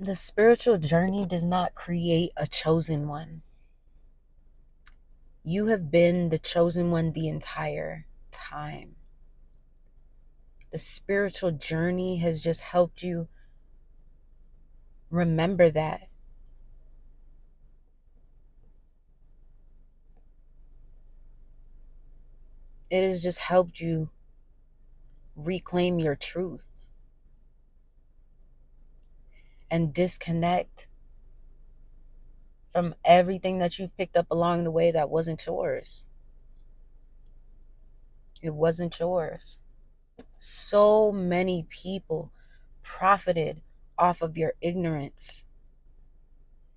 The spiritual journey does not create a chosen one. You have been the chosen one the entire time. The spiritual journey has just helped you remember that. It has just helped you reclaim your truth and disconnect from everything that you've picked up along the way that wasn't yours. It wasn't yours. So many people profited off of your ignorance.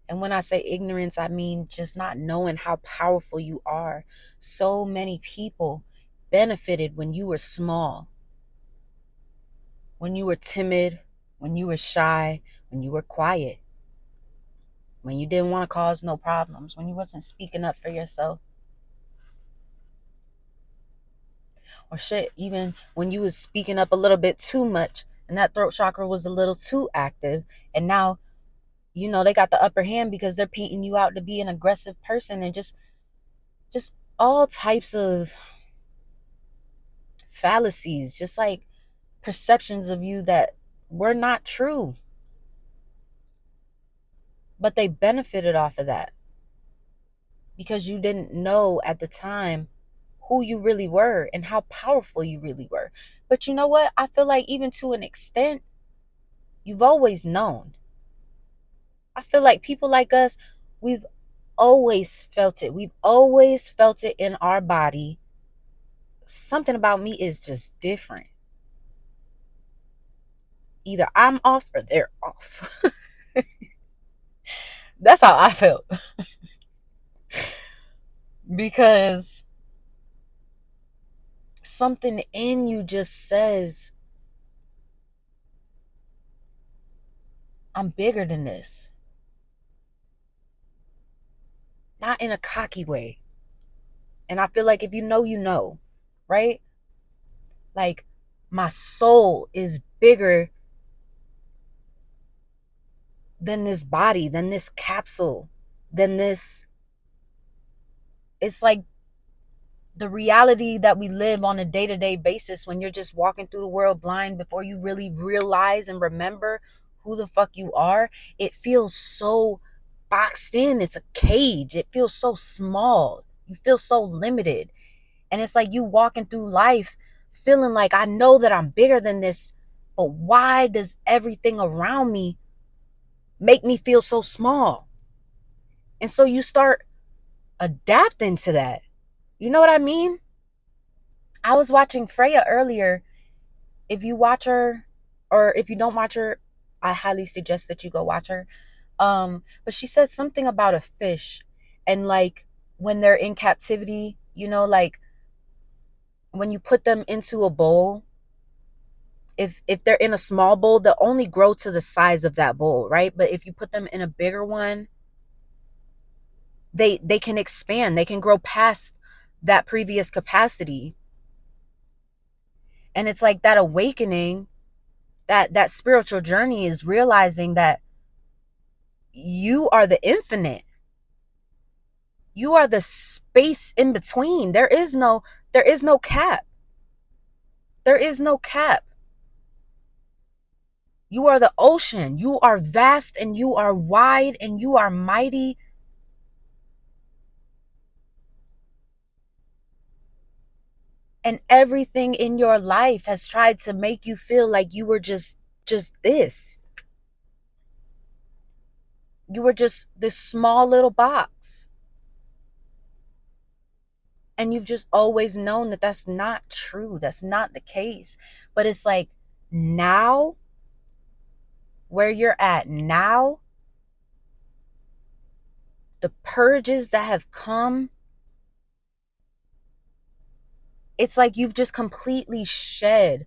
And when I say ignorance, I mean just not knowing how powerful you are. So many people benefited when you were small, when you were timid, when you were shy, when you were quiet, when you didn't want to cause no problems, when you wasn't speaking up for yourself. Or shit, even when you was speaking up a little bit too much and that throat chakra was a little too active, and now they got the upper hand because they're painting you out to be an aggressive person, and just all types of fallacies, just like perceptions of you that were not true, but they benefited off of that because you didn't know at the time who you really were and how powerful you really were. But you know what? I feel like even to an extent, you've always known. I feel like people like us, we've always felt it. We've always felt it in our body. Something about me is just different. Either I'm off or they're off. That's how I felt. Because something in you just says, I'm bigger than this. Not in a cocky way. And I feel like if you know, you know, right? Like my soul is bigger than this body, than this capsule, than this. It's like the reality that we live on a day-to-day basis when you're just walking through the world blind before you really realize and remember who the fuck you are. It feels so boxed in. It's a cage. It feels so small. You feel so limited. And it's like you walking through life feeling like, I know that I'm bigger than this, but why does everything around me make me feel so small? And so you start adapting to that. You know what I mean? I was watching Freya earlier. If you watch her, or if you don't watch her, I highly suggest that you go watch her. But she said something about a fish, and like when they're in captivity, like when you put them into a bowl, if they're in a small bowl, they'll only grow to the size of that bowl, right? But if you put them in a bigger one, they can expand. They can grow past that previous capacity. And it's like that awakening, that spiritual journey is realizing that you are the infinite. You are the space in between. There is no cap. There is no cap. You are the ocean. You are vast and you are wide and you are mighty. And everything in your life has tried to make you feel like you were just this. You were just this small little box. And you've just always known that that's not true. That's not the case. But it's like now, where you're at now, the purges that have come, it's like you've just completely shed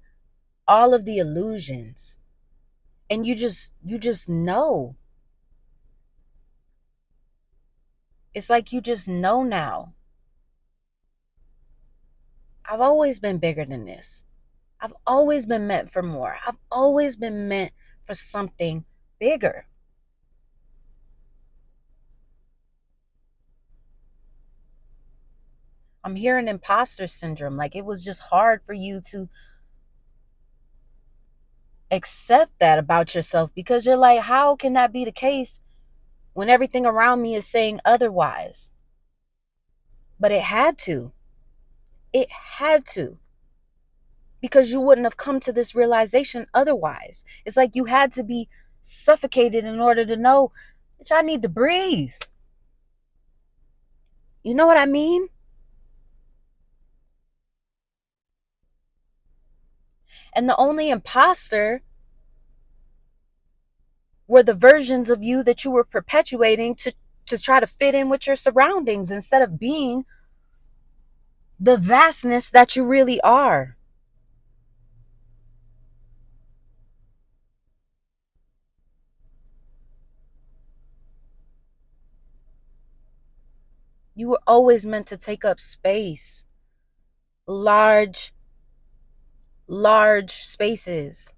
all of the illusions. And you just know. It's like you just know now. I've always been bigger than this. I've always been meant for more. I've always been meant for something bigger. I'm hearing imposter syndrome. Like it was just hard for you to accept that about yourself because you're like, how can that be the case when everything around me is saying otherwise? But it had to. It had to. Because you wouldn't have come to this realization otherwise. It's like you had to be suffocated in order to know that I need to breathe. You know what I mean? And the only imposter were the versions of you that you were perpetuating to try to fit in with your surroundings instead of being the vastness that you really are. You were always meant to take up space, large, large spaces.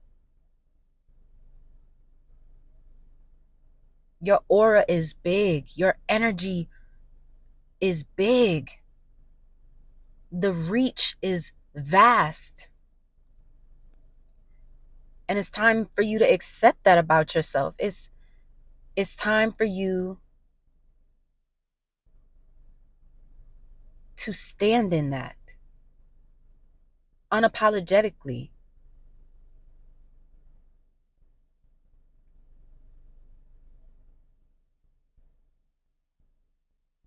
Your aura is big. Your energy is big. The reach is vast. And it's time for you to accept that about yourself. It's time for you to stand in that unapologetically.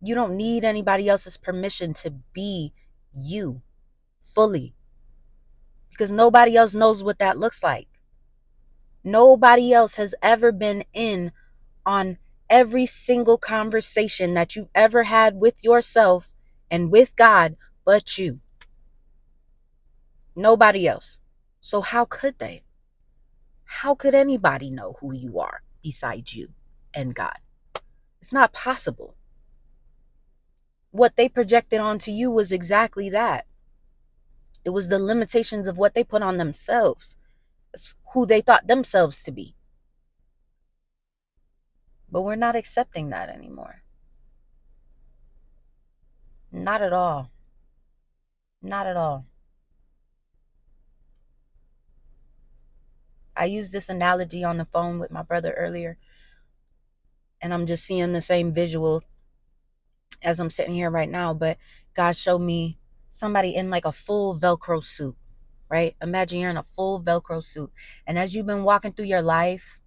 You don't need anybody else's permission to be you fully because nobody else knows what that looks like. Nobody else has ever been in on every single conversation that you've ever had with yourself and with God but you. Nobody else. So how could they? How could anybody know who you are besides you and God? It's not possible. What they projected onto you was exactly that. It was the limitations of what they put on themselves. It's who they thought themselves to be. But we're not accepting that anymore. Not at all. Not at all. I used this analogy on the phone with my brother earlier, and I'm just seeing the same visual as I'm sitting here right now. But God showed me somebody in like a full Velcro suit, right? Imagine you're in a full Velcro suit. And as you've been walking through your life,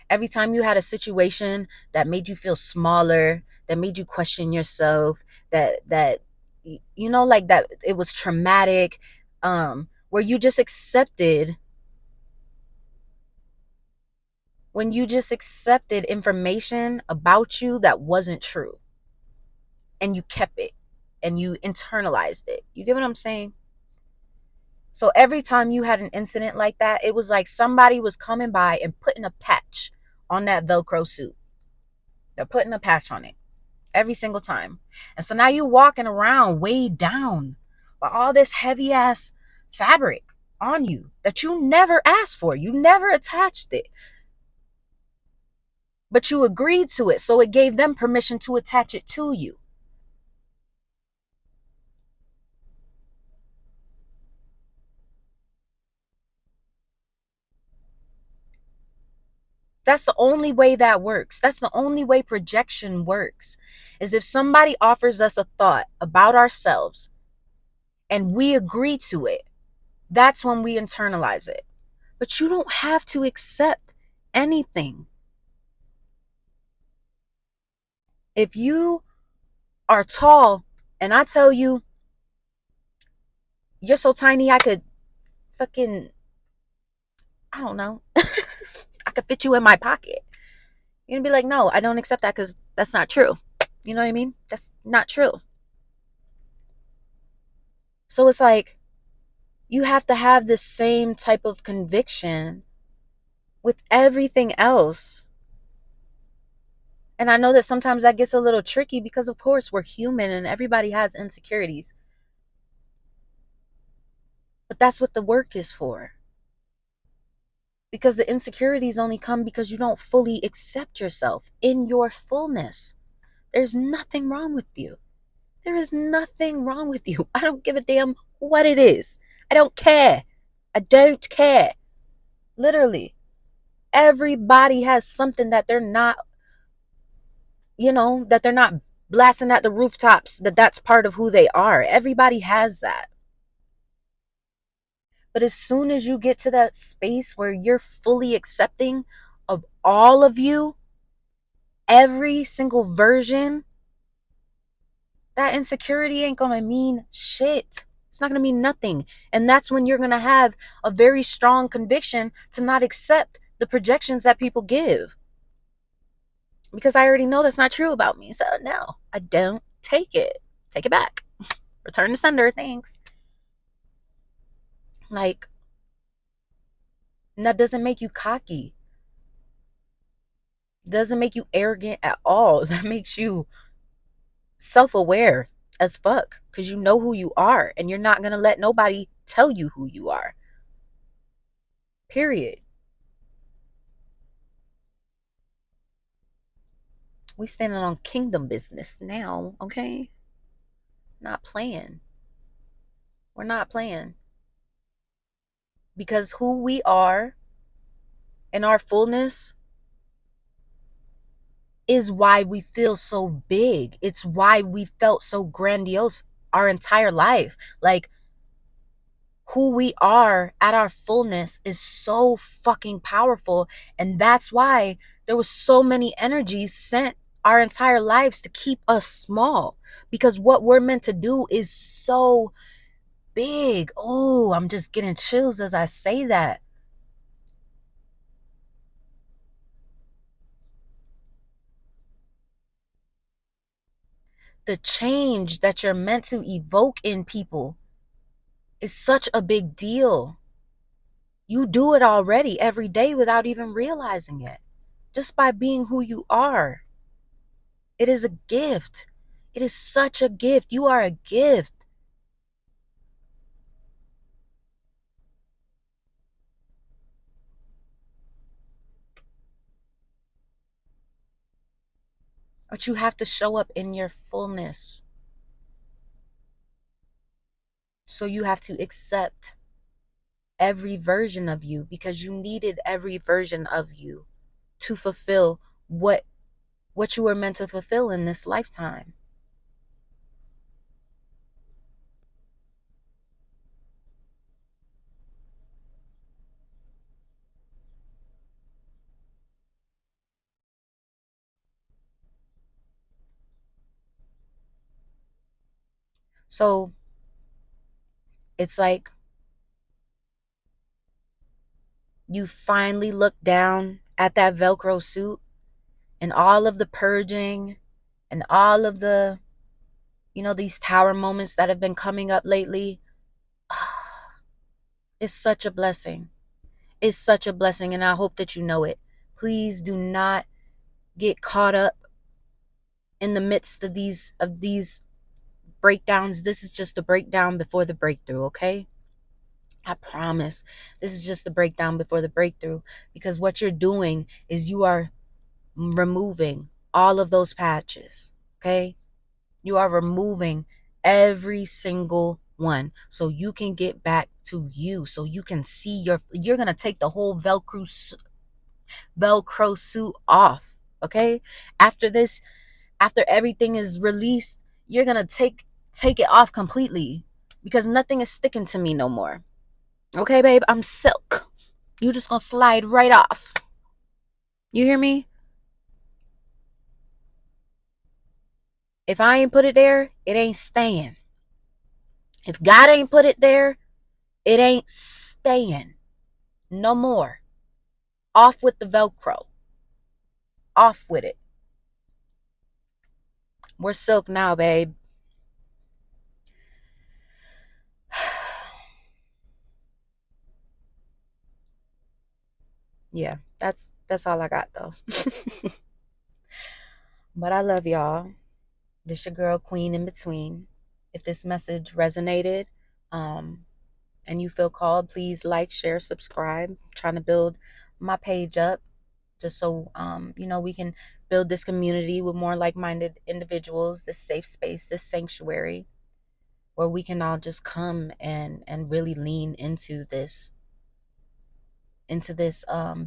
every time you had a situation that made you feel smaller, that made you question yourself, that you know, like that it was traumatic, where you just accepted when you just accepted information about you that wasn't true and you kept it and you internalized it. You get what I'm saying? So every time you had an incident like that, it was like somebody was coming by and putting a patch on that Velcro suit. They're putting a patch on it every single time. And so now you're walking around weighed down by all this heavy ass fabric on you that you never asked for. You never attached it. But you agreed to it. So it gave them permission to attach it to you. That's the only way that works. That's the only way projection works. Is if somebody offers us a thought about ourselves and we agree to it, that's when we internalize it. But you don't have to accept anything. If you are tall and I tell you, you're so tiny, I could fucking, I don't know, I could fit you in my pocket. You're gonna be like, no, I don't accept that because that's not true. You know what I mean? That's not true. So it's like, you have to have the same type of conviction with everything else. And I know that sometimes that gets a little tricky because, of course, we're human and everybody has insecurities. But that's what the work is for. Because the insecurities only come because you don't fully accept yourself in your fullness. There's nothing wrong with you. There is nothing wrong with you. I don't give a damn what it is. I don't care. I don't care. Literally. Everybody has something that they're not, that they're not blasting at the rooftops, that's part of who they are. Everybody has that. But as soon as you get to that space where you're fully accepting of all of you, every single version, that insecurity ain't gonna mean shit. It's not gonna mean nothing. And that's when you're gonna have a very strong conviction to not accept the projections that people give. Because I already know that's not true about me. So no, I don't take it. Take it back. Return to sender. Thanks. Like, that doesn't make you cocky. Doesn't make you arrogant at all. That makes you self-aware as fuck, because you know who you are and you're not gonna let nobody tell you who you are. Period. We standing on kingdom business now, okay? Not playing. We're not playing. Because who we are in our fullness is why we feel so big. It's why we felt so grandiose our entire life. Like, who we are at our fullness is so fucking powerful. And that's why there was so many energies sent our entire lives to keep us small. Because what we're meant to do is so big. Oh, I'm just getting chills as I say that. The change that you're meant to evoke in people is such a big deal. You do it already every day without even realizing it, just by being who you are. It is a gift. It is such a gift. You are a gift. But you have to show up in your fullness. So you have to accept every version of you, because you needed every version of you to fulfill what you were meant to fulfill in this lifetime. So it's like you finally look down at that Velcro suit and all of the purging and all of the, these tower moments that have been coming up lately. It's such a blessing. It's such a blessing, and I hope that you know it. Please do not get caught up in the midst of these breakdowns. This is just a breakdown before the breakthrough, okay? I promise. This is just the breakdown before the breakthrough, because what you're doing is you are removing all of those patches, okay? You are removing every single one so you can get back to you, so you can see you're going to take the whole Velcro suit off, okay? After this, after everything is released, you're going to take it off completely, because nothing is sticking to me no more. Okay, babe, I'm silk. You just gonna slide right off. You hear me? If I ain't put it there, it ain't staying. If God ain't put it there, it ain't staying. No more. Off with the Velcro. Off with it. We're silk now, babe. Yeah, that's all I got though. But I love y'all. This your girl Queen in Between. If this message resonated, and you feel called, please like, share, subscribe. I'm trying to build my page up. just so we can build this community with more like-minded individuals, this safe space, this sanctuary where we can all just come and really lean into this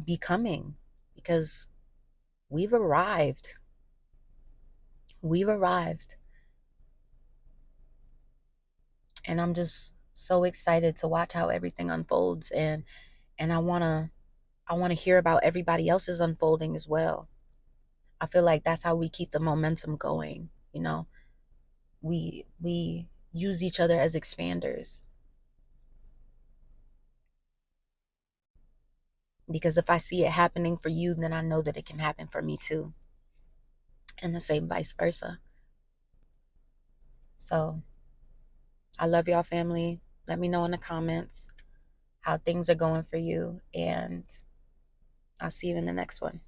becoming, because we've arrived. We've arrived. And I'm just so excited to watch how everything unfolds, and I want to hear about everybody else's unfolding as well. I feel like that's how we keep the momentum going, you know. We use each other as expanders, because if I see it happening for you, then I know that it can happen for me too, and the same vice versa. So I love y'all, family. Let me know in the comments how things are going for you, and I'll see you in the next one.